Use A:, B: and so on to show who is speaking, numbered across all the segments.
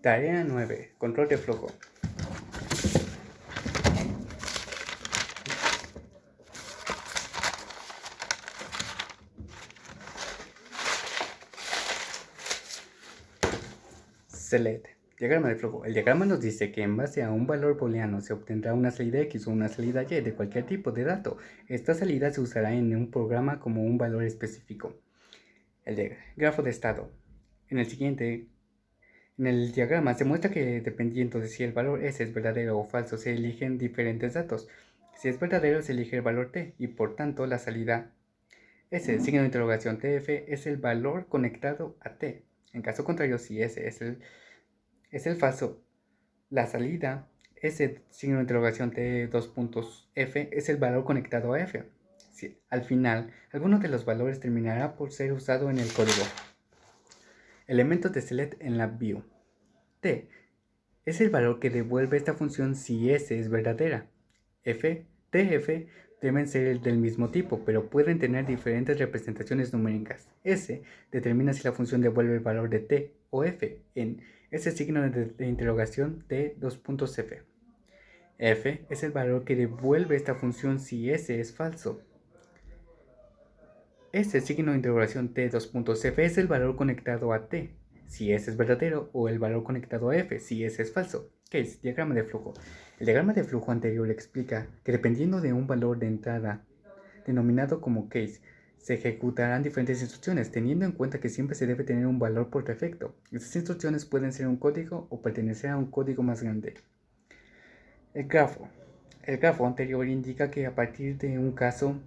A: Tarea 9. Control de flujo. Select. Diagrama de flujo. El diagrama nos dice que en base a un valor booleano se obtendrá una salida X o una salida Y de cualquier tipo de dato. Esta salida se usará en un programa como un valor específico. El grafo de estado. En el diagrama se muestra que dependiendo de si el valor S es verdadero o falso, se eligen diferentes datos. Si es verdadero, se elige el valor T y por tanto la salida S, signo de interrogación TF, es el valor conectado a T. En caso contrario, si S es el falso, la salida S, signo de interrogación T, dos puntos F, es el valor conectado a F. Si, al final, alguno de los valores terminará por ser usado en el código. Elementos de select en la view. T es el valor que devuelve esta función si S es verdadera. F, TF deben ser del mismo tipo, pero pueden tener diferentes representaciones numéricas. S determina si la función devuelve el valor de T o F en ese signo de interrogación T, dos puntos F. F es el valor que devuelve esta función si S es falso. Ese signo de interrogación T, dos puntos F es el valor conectado a T, si S es verdadero, o el valor conectado a F, si S es falso. Case, diagrama de flujo. El diagrama de flujo anterior explica que dependiendo de un valor de entrada, denominado como case, se ejecutarán diferentes instrucciones, teniendo en cuenta que siempre se debe tener un valor por defecto. Estas instrucciones pueden ser un código o pertenecer a un código más grande. El grafo. El grafo anterior indica que a partir de un caso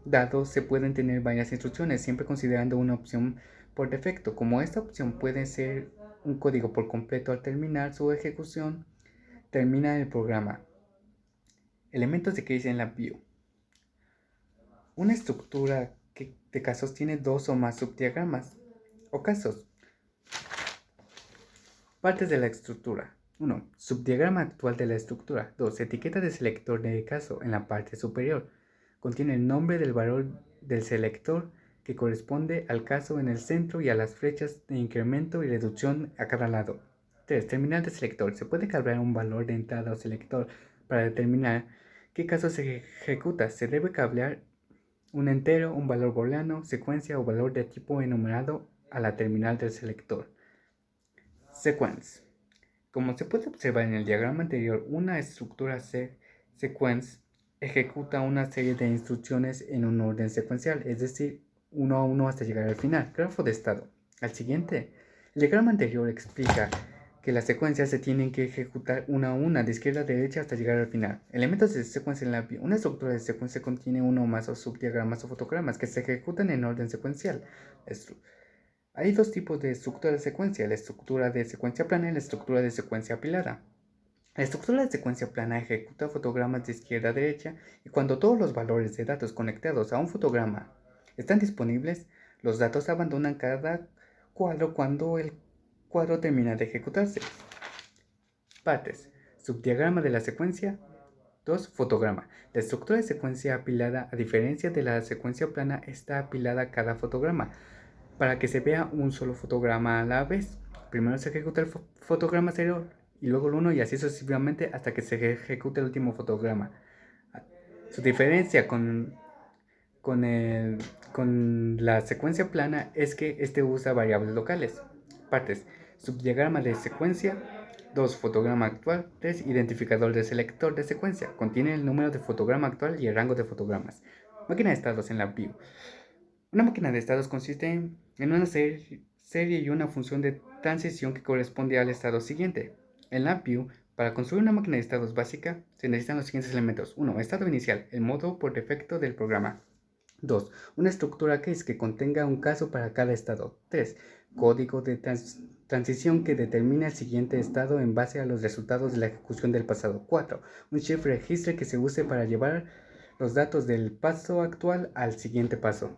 A: dado se pueden tener varias instrucciones, siempre considerando una opción por defecto. Como esta opción puede ser un código por completo, al terminar su ejecución, termina el programa. Elementos de case en la view. Una estructura de casos tiene dos o más subdiagramas o casos. Partes de la estructura. 1. Subdiagrama actual de la estructura. 2. Etiqueta de selector de caso en la parte superior. Contiene el nombre del valor del selector que corresponde al caso en el centro y a las flechas de incremento y reducción a cada lado. 3. Terminal de selector. Se puede cablear un valor de entrada o selector para determinar qué caso se ejecuta. Se debe cablear un entero, un valor booleano, secuencia o valor de tipo enumerado a la terminal del selector. Sequence. Como se puede observar en el diagrama anterior, una estructura sequence ejecuta una serie de instrucciones en un orden secuencial, es decir, uno a uno hasta llegar al final. Grafo de estado. Al siguiente, el diagrama anterior explica que las secuencias se tienen que ejecutar una a una, de izquierda a derecha hasta llegar al final. Elementos de secuencia en la view. Una estructura de secuencia contiene uno o más subdiagramas o fotogramas que se ejecutan en orden secuencial. Hay dos tipos de estructura de secuencia, la estructura de secuencia plana y la estructura de secuencia apilada. La estructura de secuencia plana ejecuta fotogramas de izquierda a derecha y cuando todos los valores de datos conectados a un fotograma están disponibles, los datos abandonan cada cuadro cuando el cuadro termina de ejecutarse. Partes. Subdiagrama de la secuencia. 2. Fotograma. La estructura de secuencia apilada, a diferencia de la secuencia plana, está apilada cada fotograma para que se vea un solo fotograma a la vez. Primero se ejecuta el fotograma anterior y luego el uno y así sucesivamente hasta que se ejecute el último fotograma. Su diferencia con la secuencia plana es que este usa variables locales. Partes. Subdiagrama de secuencia. 2. Fotograma actual. 3. Identificador de selector de secuencia. Contiene el número de fotograma actual y el rango de fotogramas. Máquina de estados en la view. Una máquina de estados consiste en una serie y una función de transición que corresponde al estado siguiente. En la view, para construir una máquina de estados básica, se necesitan los siguientes elementos. 1. Estado inicial, el modo por defecto del programa. 2. Una estructura case que contenga un caso para cada estado. 3. Código de transición que determina el siguiente estado en base a los resultados de la ejecución del pasado. 4. Un shift register que se use para llevar los datos del paso actual al siguiente paso.